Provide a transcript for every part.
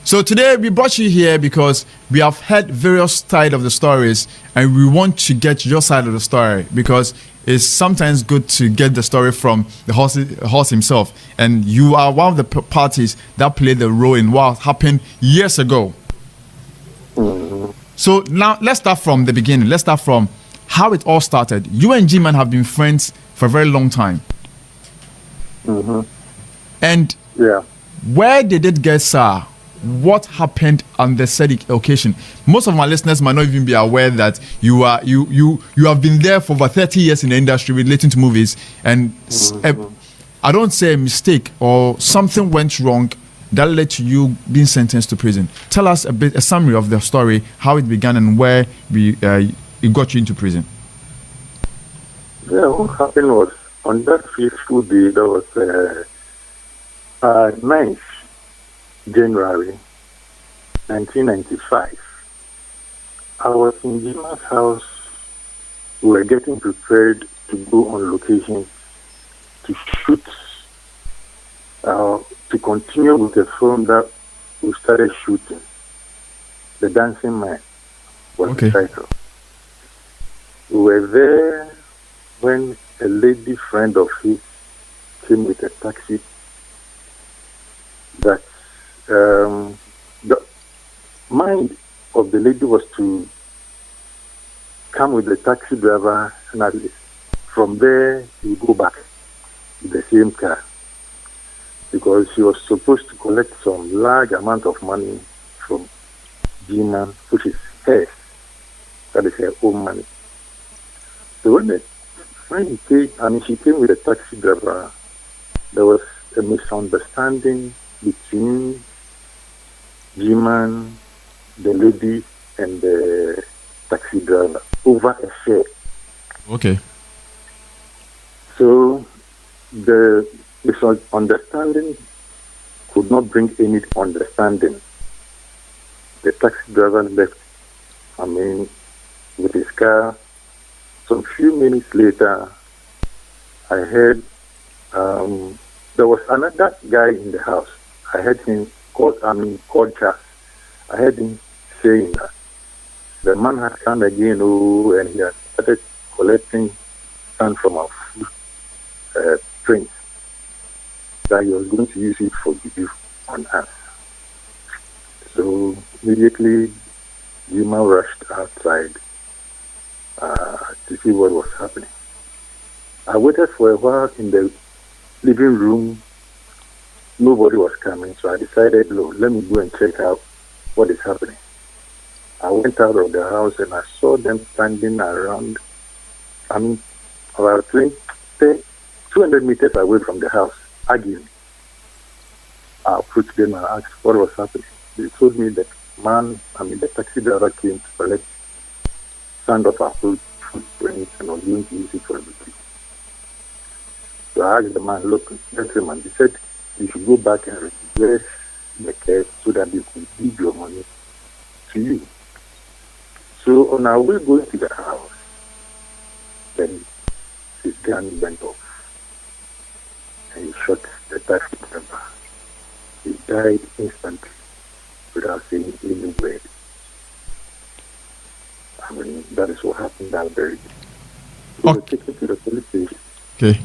So today we brought you here because we have heard various sides of the stories, and we want to get your side of the story because it's sometimes good to get the story from the horse himself. And you are one of the parties that played the role in what happened years ago. Mm-hmm. So now let's start from the beginning. Let's start from how it all started. You and G-Man have been friends for a very long time. Mm-hmm. And yeah, where did it get sour? What happened on the said occasion? Most of my listeners might not even be aware that you have been there for over 30 years in the industry relating to movies, and I don't say a mistake or something went wrong that led to you being sentenced to prison. Tell us a summary of the story, how it began and where it got you into prison. Yeah, what happened was on that fateful day, that was 9th January 1995. I was in Jima's house. We were getting prepared to go on location to shoot, to continue with the film that we started shooting. The Dancing Man was the title. We were there when a lady friend of his came with a taxi that the mind of the lady was to come with the taxi driver, and at least from there you go back in the same car, because she was supposed to collect some large amount of money from Gina, which is hers, that is her own money. So when she came with a taxi driver, there was a misunderstanding between G-Man, the lady, and the taxi driver over a fare. Okay. So the misunderstanding could not bring any understanding. The taxi driver left, with his car. Some few minutes later, I heard there was another guy in the house. I heard him called Charles. I heard him saying that the man had come again, and he had started collecting sand from our food prints, that he was going to use it for belief on us. So immediately, Jima rushed outside to see what was happening. I waited for a while in the living room. Nobody was coming, so I decided, let me go and check out what is happening. I went out of the house and I saw them standing around, about 200 meters away from the house, arguing. I approached them and asked what was happening. They told me that the taxi driver came to collect sand of our footprints and was going to use it for everything. So I asked the man, look, gentleman, he said, you should go back and reverse the cash so that they could give your money to you. So on our way going to the house, then his gun went off and he shot the taxi driver. He died instantly without saying any word. That is what happened that very day. We were taken to the police station. Okay.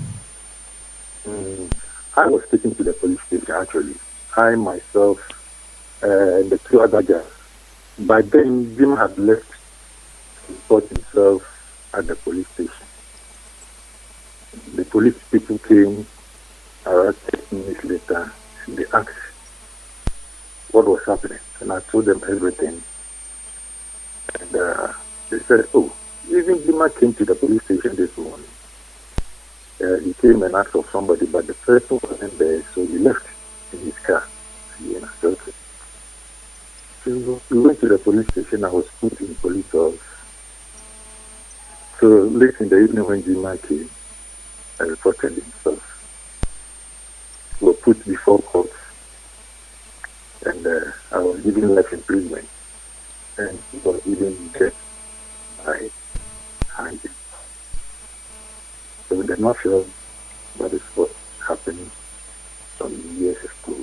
I was taken to the police station, actually. I, myself, and the two other guys. By then, Jim had left to report himself at the police station. The police people came around 10 minutes later, and they asked what was happening. And I told them everything. And they said, even Jima came to the police station this morning. He came and asked of somebody, but the person wasn't there, so he left in his car. So we went to the police station. I was put in police house. So late in the evening when Jima came and reported himself, we were put before court, and I was given life imprisonment, and he was given death by hanging. So the mafia, that is what happened some years ago.